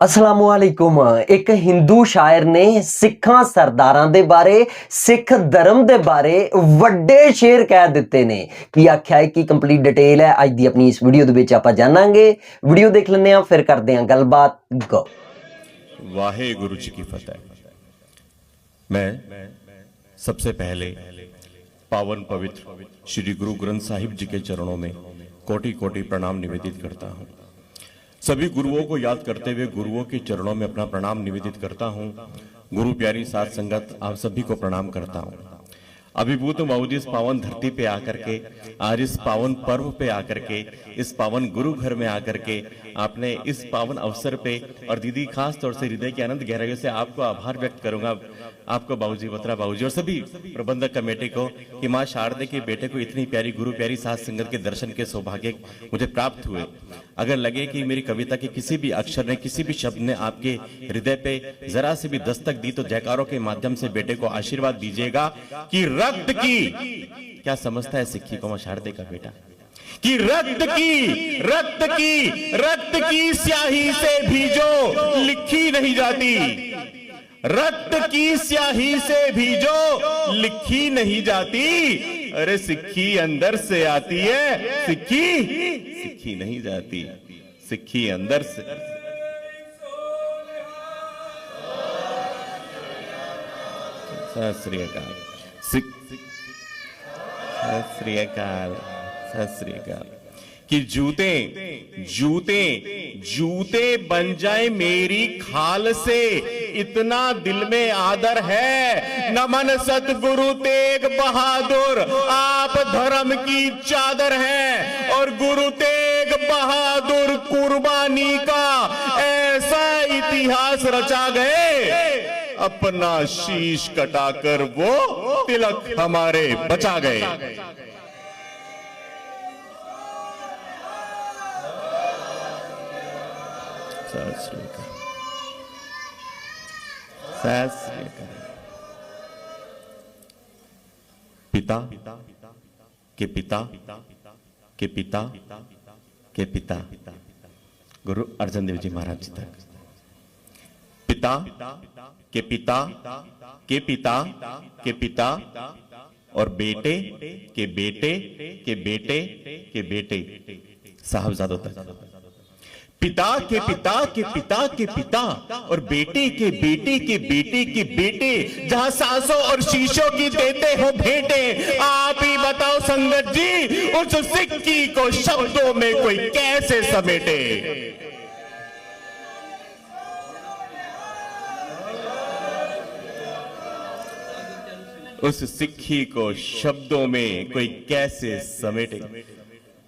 असलामुअलैकुम। एक हिंदू शायर ने सिखा सरदारां दे बारे सिख धर्म दे बारे वड्डे शेर कह दिते ने की आख्या है कि कंप्लीट डिटेल है अज दी अपनी इस वीडियो दे विच आपां जानांगे। वीडियो देख लैंदे हां फिर करदे हां गलबात। गो वाहे गुरु जी की फतेह। मैं सबसे पहले पावन पवित्र श्री गुरु ग्रंथ साहिब जी के चरणों में कोटि कोटि प्रणाम निवेदित करता हूं। सभी गुरुओं को याद करते हुए गुरुओं के चरणों में अपना प्रणाम निवेदित करता हूं। गुरु प्यारी साध संगत आप सभी को प्रणाम करता हूं। अभिभूत मौज इस पावन धरती पे आकर के, आज इस पावन पर्व पे आकर के, इस पावन गुरु घर में आकर के आपने इस पावन अवसर पे, और दीदी खास तौर से हृदय के आनंद गहराइयों से आपको आभार व्यक्त करूंगा, आपको बाबूजी, बत्रा बाबूजी और सभी प्रबंधक कमेटी को कि मां शारदे के बेटे को इतनी प्यारी गुरु प्यारी साध संगत के दर्शन के सौभाग्य मुझे प्राप्त हुए। अगर लगे कि मेरी कविता के किसी भी अक्षर ने, किसी भी शब्द ने आपके हृदय पे जरा से भी दस्तक दी तो जयकारों के माध्यम से बेटे को आशीर्वाद दीजिएगा कि रक्त की, क्या समझता है सिक्खी को मां शारदे का बेटा, कि रक्त की स्याही से भी जो लिखी नहीं जाती, रक्त की स्याही से भी जो लिखी नहीं जाती, अरे सिक्खी अंदर से आती है, सिक्खी नहीं जाती, सिक्खी अंदर से। सत श्री अकाल, सत श्री अकाल, सत श्री अकाल। कि जूते बन जाए मेरी खाल से, इतना दिल में आदर है। नमन सतगुरु तेग बहादुर, आप धर्म की चादर हैं, और गुरु तेग बहादुर कुर्बानी का ऐसा इतिहास रचा गए, अपना शीश कटाकर वो तिलक हमारे बचा गए। पिता के पिता के पिता के पिता गुरु अर्जन देव जी महाराज जी तक, पिता के पिता के पिता के पिता और बेटे के बेटे के बेटे के बेटे साहबजादों तक, पिता के पिता के पिता के पिता और बेटे के बेटे के बेटे के बेटे, जहां सांसों और शीशों की देते हो भेंटे। आप ही बताओ संगत जी, उस सिक्की को शब्दों में कोई कैसे समेटे। उस सिक्की को शब्दों में कोई कैसे समेटे।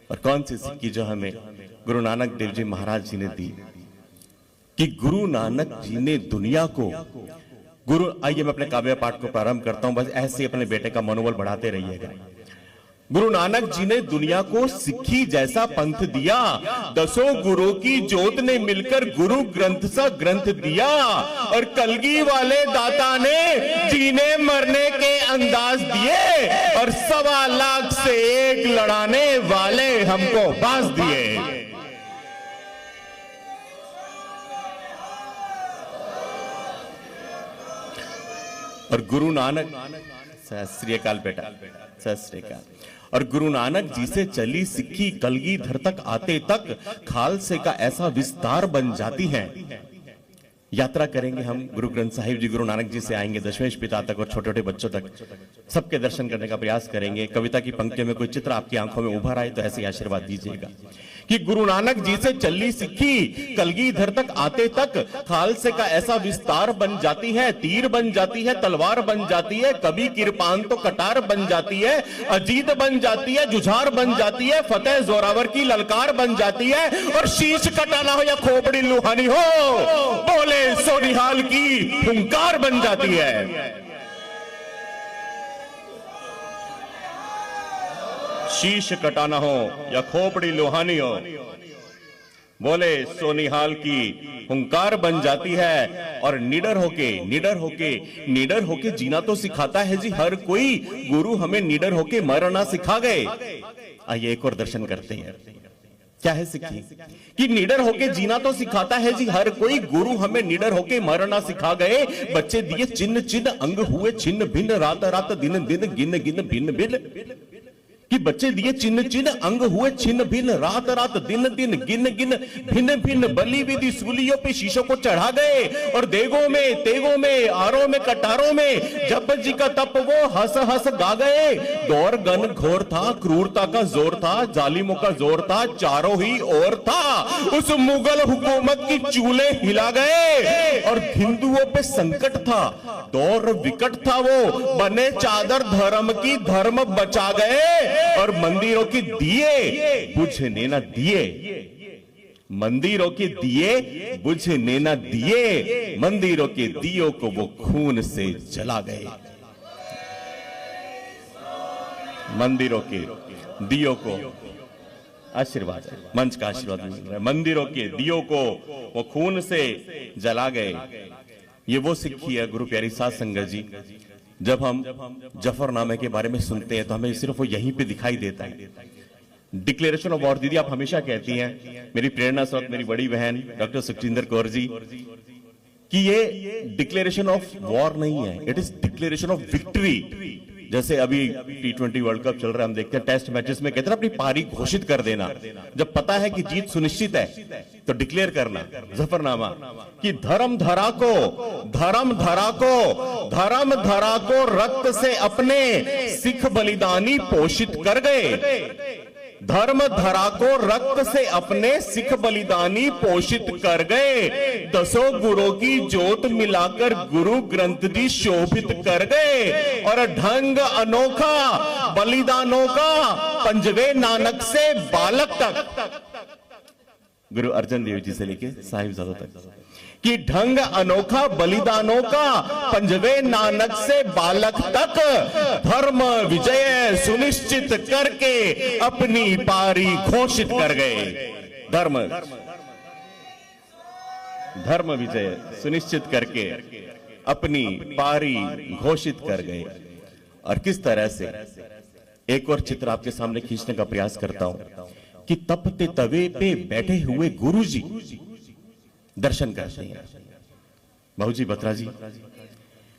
और कौन सी सिक्की जो हमें गुरु नानक देव जी महाराज जी ने दी, कि गुरु नानक जी ने दुनिया को गुरु, आइए मैं अपने काव्य पाठ को प्रारंभ करता हूं, बस ऐसे ही अपने बेटे का मनोबल बढ़ाते रहिएगा। गुरु नानक जी ने दुनिया को सिक्खी जैसा पंथ दिया, दसों गुरु की जोत ने मिलकर गुरु ग्रंथ सा ग्रंथ दिया, और कलगी वाले दाता ने जीने मरने के अंदाज दिए, और 1.25 लाख से एक लड़ाने वाले हमको बांस दिए। और गुरु नानक, सत श्री अकाल बेटा, सत श्री अकाल। और गुरु नानक जी से चली सिक्खी कलगीधर तक आते तक खालसे का ऐसा विस्तार बन जाती है। यात्रा करेंगे हम गुरु ग्रंथ साहिब जी, गुरु नानक जी से आएंगे दशमेश पिता तक और छोटे छोटे बच्चों तक, सबके दर्शन करने का प्रयास करेंगे। कविता की पंक्तियों में कोई चित्र आपकी आंखों में उभर आए तो ऐसे ही आशीर्वाद दीजिएगा कि गुरु नानक जी से चली सिक्खी कलगीधर तक आते तक खालसे का ऐसा विस्तार बन जाती है, तीर बन जाती है, तलवार बन जाती है, कभी किरपान तो कटार बन जाती है, अजीत बन जाती है, जुझार बन जाती है, फतेह जोरावर की ललकार बन जाती है, और शीश कटाना हो या खोपड़ी लुहानी हो, बोले सोनिहाल की हुंकार बन जाती है। शीश कटाना हो या खोपड़ी लोहानी हो, बोले सोनिहाल की हुंकार बन जाती है। और निडर होके जीना तो सिखाता है जी हर कोई, गुरु हमें निडर होके मरना सिखा गए। आइए एक और दर्शन करते हैं। क्या है सिक्खी? कि निडर होके जीना तो सिखाता है जी हर कोई, गुरु हमें निडर होके मरना सिखा गए। बच्चे दिए चिन्ह चिन्ह, अंग हुए छिन्न भिन्न, रात रात दिन दिन गिन गिन भिन्न भिन्न। कि बच्चे दिए चिन्ह चिन्ह, अंग हुए छिन्न भिन्न, रात रात दिन दिन गिन गिन भिन्न भिन्न। बलि विधि सूलियों पे शीशों को चढ़ा गए, और देगों में तेगों में आरों में कटारों में जब जी का तप वो हंस हंस गा गए। दौर गन घोर था, क्रूरता का जोर था, जालिमों का जोर था, चारों ही ओर था। उस मुगल हुकूमत की चूल्हे हिला गए, और हिंदुओं पे संकट था, दौर विकट था, वो बने चादर धर्म की, धर्म बचा गए। और मंदिरों के दिए बुझने न दिए, मंदिरों के दिए बुझने न दिए, मंदिरों के दियों को वो खून से जला गए। मंदिरों के दियों को आशीर्वाद, मंच का आशीर्वाद मिल रहा है। मंदिरों के दियों को वो खून से जला गए। ये वो सिक्खी है गुरु प्यारी साध संगत जी। जब हम जफरनामे के बारे में सुनते हैं तो हमें सिर्फ वो यहीं पे दिखाई देता है। डिक्लेरेशन ऑफ वॉर, दीदी आप हमेशा कहती हैं, मेरी प्रेरणा स्रोत मेरी बड़ी बहन डॉक्टर सुखजिंदर कौर जी, कि ये डिक्लेरेशन ऑफ वॉर नहीं है, it is declaration of victory. जैसे अभी T20 वर्ल्ड कप चल रहा है, हम देखते हैं टेस्ट मैचेस में कहते हैं अपनी पारी घोषित कर देना। जब पता है कि जीत सुनिश्चित है तो डिक्लेयर करना जफरनामा, कि धर्म धरा को, धर्म धरा को, धर्म धरा को रक्त से अपने सिख बलिदानी पोषित कर गए। धर्म धरा को रक्त से अपने सिख बलिदानी पोषित कर गए। दसों गुरों की जोत मिलाकर गुरु ग्रंथ जी शोभित कर गए। और ढंग अनोखा बलिदानों का पंजवे नानक से बालक तक, गुरु अर्जन देव जी से लेके साहिबजादा तक, कि ढंग अनोखा बलिदानों का पंजवे नानक से बालक तक, धर्म विजय सुनिश्चित करके अपनी पारी घोषित कर गए। धर्म धर्म विजय सुनिश्चित करके अपनी पारी घोषित कर गए। और किस तरह से, एक और चित्र आपके सामने खींचने का प्रयास करता हूं, कि तपते तवे पे बैठे हुए गुरुजी दर्शन करते हैं। बाबूजी बत्रा जी,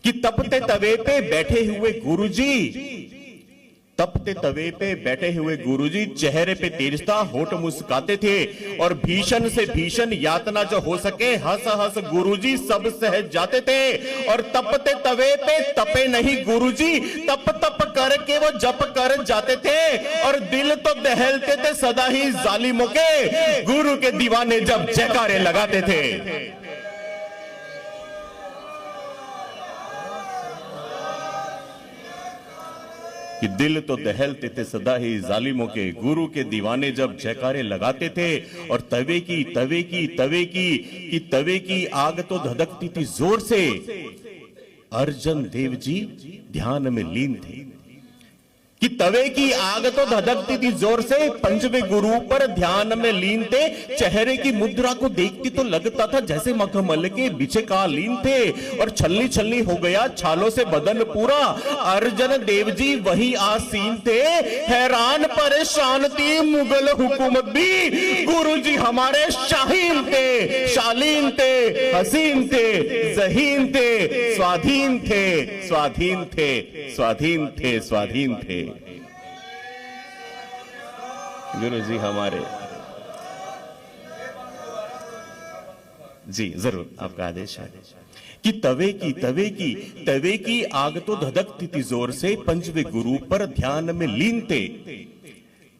कि तपते तवे पे बैठे हुए गुरुजी, तपते तवे पे बैठे हुए गुरुजी, चेहरे पे तेजता, होठ मुस्काते थे, और भीषण से भीषण यातना जो हो सके हंस हंस गुरुजी सब सहज जाते थे। और तपते तवे पे तपे नहीं गुरुजी, तप तप करके वो जप कर जाते थे, और दिल तो दहलते थे सदा ही जालिमों के, गुरु के दीवाने जब जयकारे लगाते थे। कि दिल तो दहलते थे सदा ही जालिमों के, गुरु के दीवाने जब जयकारे लगाते थे। और तवे की तवे की तवे की कि तवे की आग तो धधकती थी जोर से, अर्जन देव जी ध्यान में लीन थे। कि तवे की आग तो धधकती थी जोर से, पंचवे गुरु पर ध्यान में लीन थे। चेहरे की मुद्रा को देखती तो लगता था जैसे मखमल के बिछे कालीन थे, और छलनी छलनी हो गया छालों से बदन पूरा, अर्जन देव जी वही आसीन थे। हैरान परेशान थी मुगल हुकूमत भी, गुरु जी हमारे शाहीन थे, शालीन थे, हसीन थे, जहीन थे, स्वाधीन थे, स्वाधीन थे, स्वाधीन थे, स्वाधीन थे। गुरु जी हमारे, जी जरूर आपका आदेश है। कि तवे की तवे की तवे की आग तो धधकती थी जोर से, पंचवे गुरु पर ध्यान में लीन थे।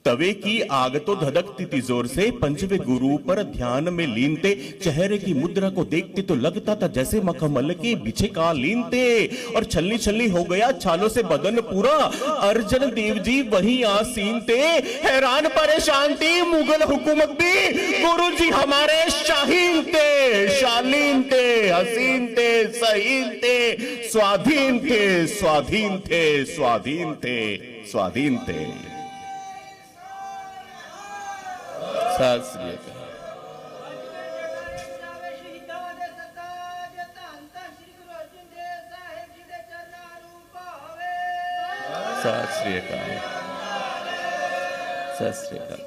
तवे की आग तो धधकती थी जोर से, पंचवे गुरु पर ध्यान में लीन थे। चेहरे की मुद्रा को देखते तो लगता था जैसे मखमल के बिछे कालीन थे, और छलनी छलनी हो गया छालों से बदन पूरा, अर्जन देव जी वही आसीन थे। हैरान परेशान थी मुगल हुकूमत भी, गुरु जी हमारे शाहीन थे, शालीन थे, हसीन थे, सहीन थे, स्वाधीन थे, स्वाधीन थे, स्वाधीन थे, स्वाधीन थे। सत श्री अकाल। सत श्री अकाल। सत श्री अकाल।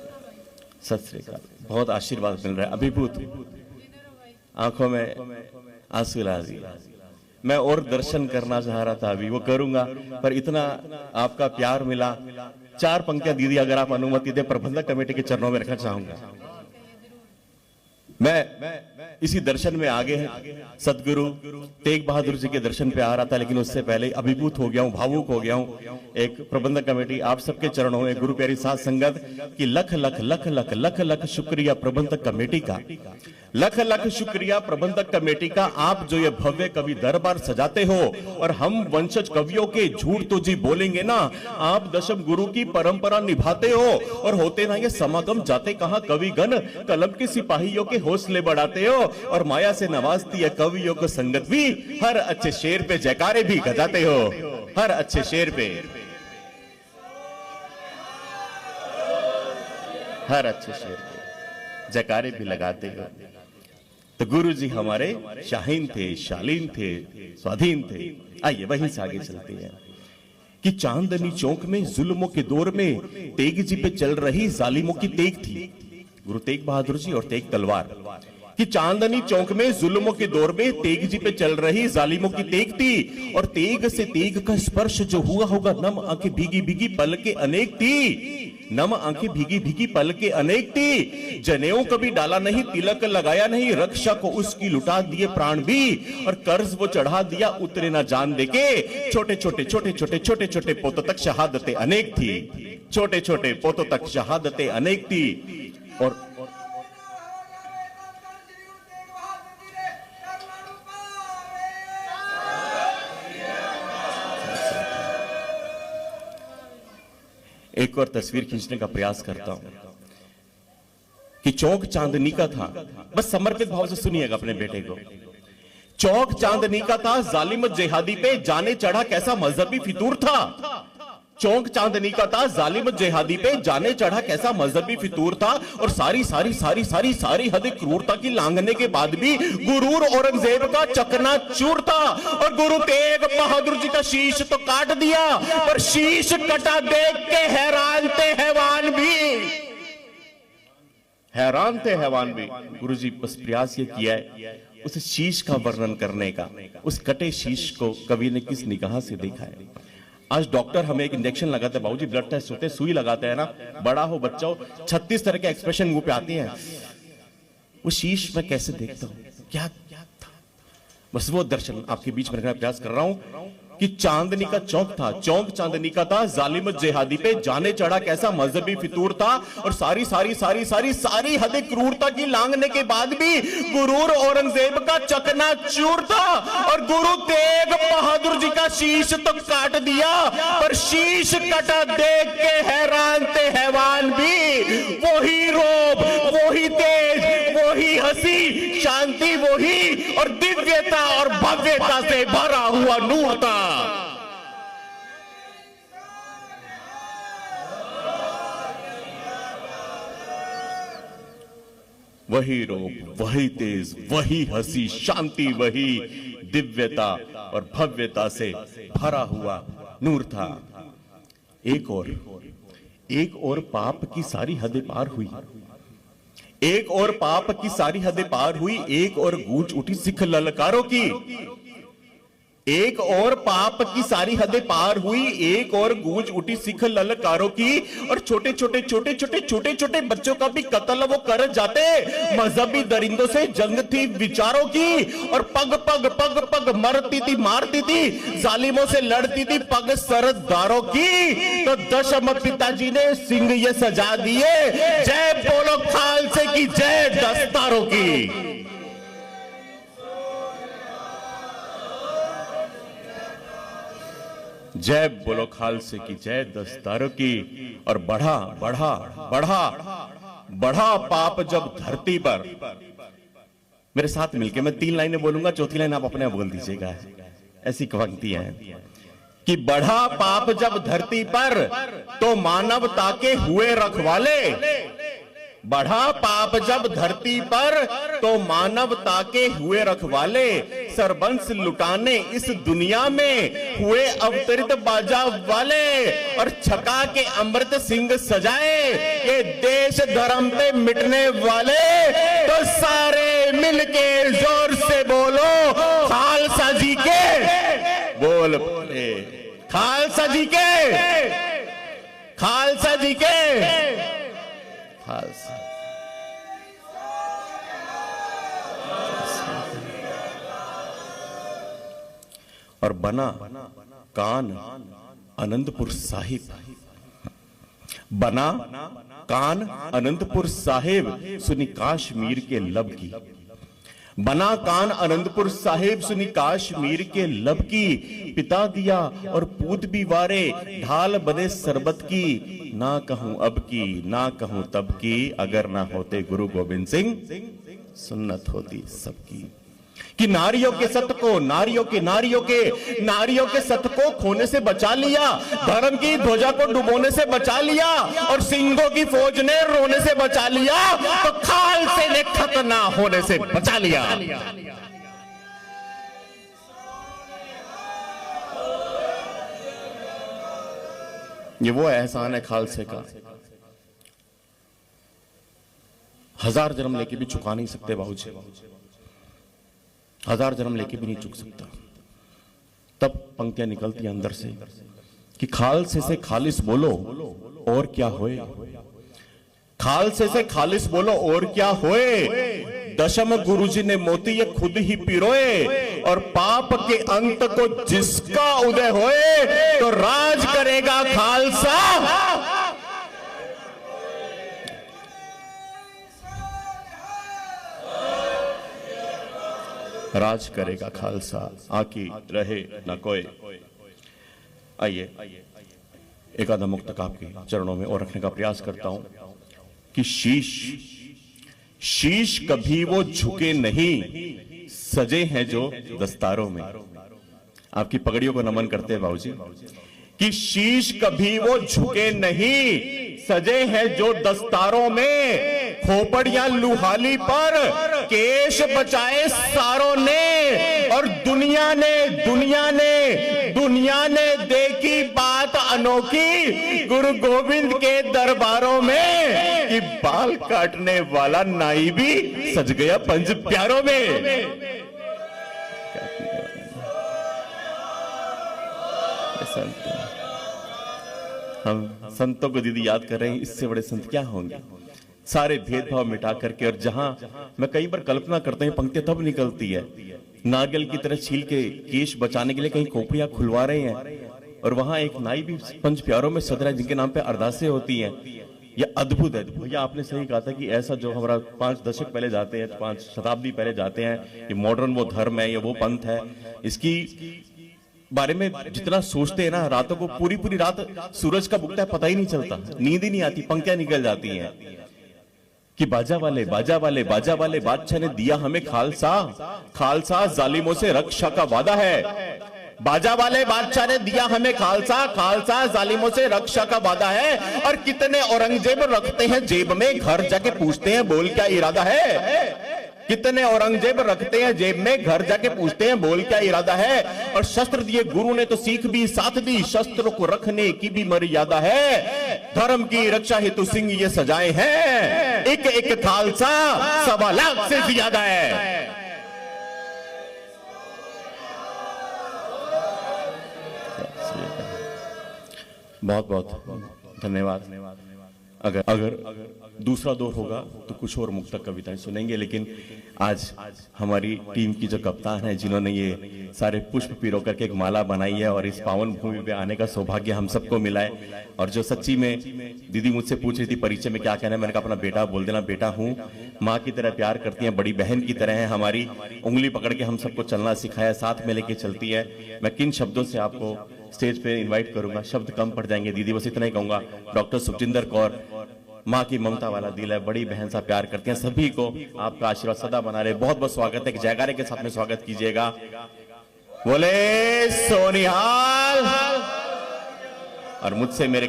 सत श्री अकाल। बहुत आशीर्वाद मिल रहा है, अभिभूत आंखों में आंसू ला दिए। मैं और दर्शन करना चाह रहा था, अभी वो करूंगा, पर इतना आपका प्यार मिला। 4 पंक्तियां दीदी अगर आप अनुमति दे, प्रबंधक कमेटी के चरणों में रखना चाहूंगा। मैं इसी दर्शन में आगे सदगुरु तेग बहादुर जी के दर्शन पे आ रहा था, लेकिन उससे पहले अभिभूत हो गया हूं, भावुक हो गया हूं। एक प्रबंधक कमेटी आप सबके चरणों में, गुरु प्यारी साध संगत की लख लख लख लख लख लख शुक्रिया प्रबंधक कमेटी का, लख लख शुक्रिया प्रबंधक कमेटी का। आप जो ये भव्य कवि दरबार सजाते हो और हम वंशज कवियों के झूठ तो जी बोलेंगे ना, आप दशम गुरु की परंपरा निभाते हो और होते ना ये समागम, जाते कहां कविगण, कलम के सिपाहियों के हौसले बढ़ाते हो और माया से नवाजती है कवियों को संगत भी। हर अच्छे शेर पे जयकारे भी गजाते हो, हर अच्छे शेर पे, हर अच्छे शेर पे जयकारे भी लगाते हो। तो गुरु जी हमारे शाहीन थे, शालीन थे, स्वाधीन थे। आइए वहीं से आगे चलते हैं कि चांदनी चौक में जुल्मों के दौर में तेग जी पे चल रही जालिमों की तेग थी, गुरु तेग बहादुर जी और तेग तलवार। कि चांदनी चौक में जुल्मों के दौर में तेग जी पे चल रही जालिमों की तेग थी और तेग से तेग का स्पर्श जो हुआ होगा, नम आंखें भीगी भीगी पल के अनेक थी, नम आंखें भीगी भीगी पल के अनेक थी। जनेऊ कभी डाला नहीं, तिलक लगाया नहीं, रक्षा को उसकी लुटा दिए प्राण भी और कर्ज वो चढ़ा दिया उतरे ना जान देके। छोटे छोटे छोटे छोटे छोटे छोटे पोतों तक शहादतें अनेक थी, छोटे छोटे पोतों तक शहादतें अनेक थी। और एक और तस्वीर खींचने का प्रयास करता हूं कि चौक चांदनी का था, बस समर्पित भाव से सुनिएगा अपने बेटे को। चौक चांदनी का था, जालिम जिहादी पे जाने चढ़ा कैसा मजहबी फितूर था। चौक चांदनी का था, जालिम जिहादी पे जाने चढ़ा कैसा मजहबी फितूर था और सारी सारी सारी सारी सारी हद क्रूरता की लांघने के बाद भी गुरूर औरंगजेब का चकना चूर था और गुरु तेग बहादुर जी का शीश तो काट दिया, पर शीश कटा देख के हैरान थे हैवान भी, हैरान थे हैवान भी। गुरु जी बस प्रयास ये किया है उस शीश का वर्णन करने का, उस कटे शीश को कवि ने किस निगाह से देखा है। आज डॉक्टर हमें एक इंजेक्शन लगाते हैं, बाबूजी ब्लड टेस्ट होते हैं, सुई लगाते हैं ना, बड़ा हो बच्चा हो, 36 तरह के एक्सप्रेशन मुंह पे आते हैं। वो शीश मैं कैसे देखता हूं, क्या था, बस वो दर्शन आपके बीच में रखने का प्रयास कर रहा हूं कि चांदनी का चौक था, चौक चांदनी का था, जालिम जिहादी पे जाने चढ़ा कैसा मजहबी फितूर था और सारी सारी सारी सारी सारी हदें क्रूरता की लांघने के बाद भी गुरूर औरंगजेब का चकना चूर था और गुरु तेग बहादुर जी का शीश तो काट दिया, पर शीश कटा देख के हैरान थे हैवान भी। वही रोब, वही तेज, वही हंसी, शांति वही और दिव्यता और भव्यता से भरा हुआ नूर था। वही रूप, वही तेज, वही हंसी, शांति वही, दिव्यता और भव्यता से भरा हुआ नूर था। एक और पाप की सारी हदें पार हुई, एक और पाप की सारी हदें पार हुई, एक और गूंज उठी सिख ललकारों की, एक और पाप की सारी हदें पार हुई, एक और गूंज उठी सिख ललकारों की और छोटे छोटे छोटे छोटे छोटे छोटे बच्चों का भी कत्ल वो कर जाते। मजहबी दरिंदों से जंग थी विचारों की और पग पग पग पग मरती थी, मारती थी, जालिमों से लड़ती थी पग सरदारों की। तो दशम पिताजी ने सिंह ये सजा दिए, जय बोलो खालसे की, जय दस्तारों की। जय बोलो खालसे की, जय दस्तारों की। और बढ़ा बढ़ा बढ़ा बढ़ा पाप जब धरती पर, मेरे साथ मिलके मैं 3 लाइनें बोलूंगा, चौथी लाइन आप अपने आप बोल दीजिएगा, ऐसी पंक्तियां हैं कि बढ़ा पाप जब धरती पर तो मानवता के हुए रखवाले, बढ़ा पाप जब धरती पर तो मानवता के हुए रखवाले, सरबंस लुटाने इस दुनिया में हुए अवतरित बाजा वाले और छका के अमृत सिंह सजाए ये देश धर्म पे मिटने वाले। तो सारे मिलके जोर से बोलो खालसा जी के बोल पड़े, खालसा जी के, खालसा जी के, खालसा। और बना कान आनंदपुर साहिब, बना कान आनंदपुर साहिब सुनी काश्मीर के लब की, बना कान आनंदपुर साहिब सुनी काश्मीर के लब की। पिता दिया और पूत भी वारे ढाल बने सरबत की। ना कहूं अब की ना कहूं तब की, अगर ना होते गुरु गोविंद सिंह सुन्नत होती सबकी। कि नारियों के सत को, नारियों के सत को खोने से बचा लिया, धर्म की ध्वजा को डुबोने से बचा लिया और सिंहों की फौज ने रोने से बचा लिया, तो खालसे ने खत्म ना होने से बचा लिया। ये वो एहसान है खालसे का, हजार जन्म लेके भी चुका नहीं सकते बाबूजी, हजार जन्म लेके भी नहीं चुक सकता। तब पंक्तियां निकलती हैं अंदर से कि खालसे से खालिस बोलो और क्या होए, खालसे से खालिस बोलो और क्या होए। दशम गुरुजी ने मोती ये खुद ही पिरोए और पाप के अंत को जिसका उदय होए, तो राज करेगा खालसा। राज करेगा खालसा, आकी रहे न कोई। आइए एक आधा मुक्तक आपके चरणों में और रखने का प्रयास करता हूं कि शीश कभी वो झुके नहीं, सजे हैं जो दस्तारों में। आपकी पगड़ियों को नमन करते हैं बाबूजी। कि शीश कभी वो झुके नहीं, सजे हैं जो दस्तारों में। खोपड़ियां लुहाली पर केश बचाए सारों ने, और दुनिया ने देखी बात अनोखी गुरु गोविंद के दरबारों में, कि बाल काटने वाला नाई भी सज गया पंज प्यारों में। हम संतों को दीदी याद कर रहे हैं, इससे बड़े संत क्या होंगे। सारे भेदभाव मिटा करके, और जहां मैं कई बार कल्पना करता हूं पंक्तियां तब निकलती है, नारियल की तरह छील के केश बचाने के लिए कहीं खोपड़ियां खुलवा रहे हैं, और वहां एक नाई भी पंच प्यारों में सद रहा है जिनके नाम पे अरदासें होती हैं। यह अद्भुत है भैया, आपने सही कहा था कि ऐसा जो हमारा 5 दशक पहले जाते हैं, 5 शताब्दी पहले जाते हैं, ये मॉडर्न वो धर्म है, ये वो पंथ है, इसकी बारे में जितना सोचते हैं ना, रातों को पूरी रात सूरज का बुकता है, पता ही नहीं चलता, नींद ही नहीं आती, पंक्तियां निकल जाती हैं कि बाजा वाले बादशाह ने दिया हमें खालसा जालिमों से रक्षा का वादा है। बाजा वाले बादशाह ने दिया हमें खालसा जालिमों से रक्षा का वादा है। और कितने औरंगजेब रखते हैं जेब में, घर जाके पूछते हैं बोल क्या इरादा है। कितने औरंगजेब रखते हैं जेब में, घर जाके पूछते हैं बोल क्या इरादा है। और शस्त्र दिए गुरु ने तो सीख भी साथ दी, शस्त्र को रखने की भी मर्यादा है। धर्म की रक्षा हेतु सिंह ये सजाए हैं, एक खालसा 1.25 लाख से ज्यादा है। बहुत बहुत धन्यवाद। अगर दूसरा दौर होगा तो कुछ और मुक्तक कविताएं सुनेंगे, लेकिन आज हमारी टीम की जो कप्तान है, जिन्होंने ये सारे पुष्प पिरो करके एक माला बनाई है और इस पावन भूमि पे आने का सौभाग्य हम सबको मिला है, और जो सच्ची में दीदी मुझसे पूछ रही थी परिचय में क्या कहना है, मैंने कहा अपना बेटा बोल देना, बेटा हूँ, माँ की तरह प्यार करती है, बड़ी बहन की तरह है हमारी, उंगली पकड़ के हम सबको चलना सिखाया, साथ में लेके चलती है। मैं किन शब्दों से आपको स्टेज पे इनवाइट करूंगा, शब्द कम पड़ जाएंगे दीदी, बस इतना ही कहूंगा। डॉक्टर सुखजिंदर कौर, माँ की ममता वाला दिल है, बड़ी बहन सा प्यार करती हैं, सभी को आपका आशीर्वाद सदा बना रहे। बहुत बहुत स्वागत है, जयकारे के साथ में स्वागत कीजिएगा। बोले सोनिहाल। और मुझसे मेरे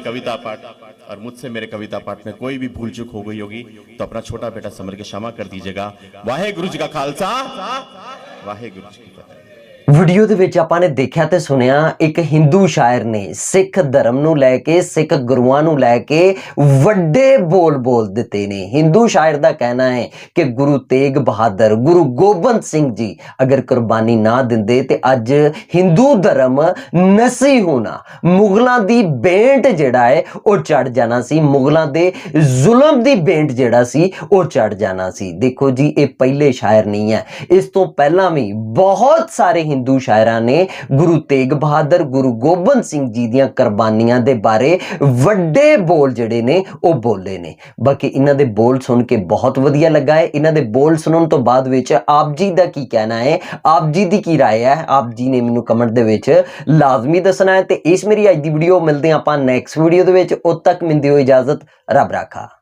कविता पाठ में कोई भी भूल चूक हो गई होगी तो अपना छोटा बेटा समझ के क्षमा कर दीजिएगा। वाहे गुरु जी का खालसा। ਵਾਹਿਗੁਰੂ ਜੀ ਕੀ ਫਤਿਹ। ਵੀਡੀਓ ਦੇ ਵਿੱਚ ਆਪਾਂ ਨੇ ਦੇਖਿਆ ਤੇ ਸੁਣਿਆ ਇੱਕ ਹਿੰਦੂ ਸ਼ਾਇਰ ਨੇ ਸਿੱਖ ਧਰਮ ਨੂੰ ਲੈ ਕੇ, ਸਿੱਖ ਗੁਰੂਆਂ ਨੂੰ ਲੈ ਕੇ ਵੱਡੇ ਬੋਲ ਦਿੱਤੇ ਨੇ। ਹਿੰਦੂ ਸ਼ਾਇਰ ਦਾ ਕਹਿਣਾ ਹੈ ਕਿ ਗੁਰੂ ਤੇਗ ਬਹਾਦਰ, ਗੁਰੂ ਗੋਬਿੰਦ ਸਿੰਘ ਜੀ ਅਗਰ ਕੁਰਬਾਨੀ ਨਾ ਦਿੰਦੇ ਤੇ ਅੱਜ ਹਿੰਦੂ ਧਰਮ ਨਸੀ ਹੋਣਾ, ਮੁਗਲਾਂ ਦੀ ਬੇਂਟ ਜਿਹੜਾ ਹੈ ਉਹ ਚੜ ਜਾਣਾ ਸੀ, ਮੁਗਲਾਂ ਦੇ ਜ਼ੁਲਮ ਦੀ ਬੇਂਟ ਜਿਹੜਾ ਸੀ ਉਹ ਚੜ ਜਾਣਾ ਸੀ। ਦੇਖੋ ਜੀ, ਇਹ ਪਹਿਲੇ ਸ਼ਾਇਰ ਨਹੀਂ ਹੈ, ਇਸ ਤੋਂ ਪਹਿਲਾਂ ਵੀ ਬਹੁਤ ਸਾਰੇ ਹਿੰਦੂ ਸ਼ਾਇਰਾਂ ਨੇ ਗੁਰੂ ਤੇਗ ਬਹਾਦਰ, ਗੁਰੂ ਗੋਬਿੰਦ ਸਿੰਘ ਜੀ ਦੀਆਂ ਕੁਰਬਾਨੀਆਂ ਦੇ ਬਾਰੇ ਵੱਡੇ ਬੋਲ ਜਿਹੜੇ ਨੇ ਉਹ ਬੋਲੇ ਨੇ। ਬਾਕੀ ਇਹਨਾਂ ਦੇ ਬੋਲ ਸੁਣ ਕੇ ਬਹੁਤ ਵਧੀਆ ਲੱਗਾ ਹੈ। ਇਹਨਾਂ ਦੇ ਬੋਲ ਸੁਣਨ ਤੋਂ ਬਾਅਦ ਵਿੱਚ ਆਪ ਜੀ ਦਾ ਕੀ ਕਹਿਣਾ ਹੈ, ਆਪ ਜੀ ਦੀ ਕੀ ਰਾਏ ਹੈ, ਆਪ ਜੀ ਨੇ ਮੈਨੂੰ ਕਮੈਂਟ ਦੇ ਵਿੱਚ ਲਾਜ਼ਮੀ ਦੱਸਣਾ ਹੈ। ਤੇ ਇਸ ਮੇਰੀ ਅੱਜ ਦੀ ਵੀਡੀਓ ਮਿਲਦੇ ਹਾਂ ਆਪਾਂ ਨੈਕਸਟ ਵੀਡੀਓ ਦੇ ਵਿੱਚ। ਉਦ ਤੱਕ ਮੈਨੂੰ ਦਿਓ ਇਜਾਜ਼ਤ, ਰੱਬ ਰਾਖਾ।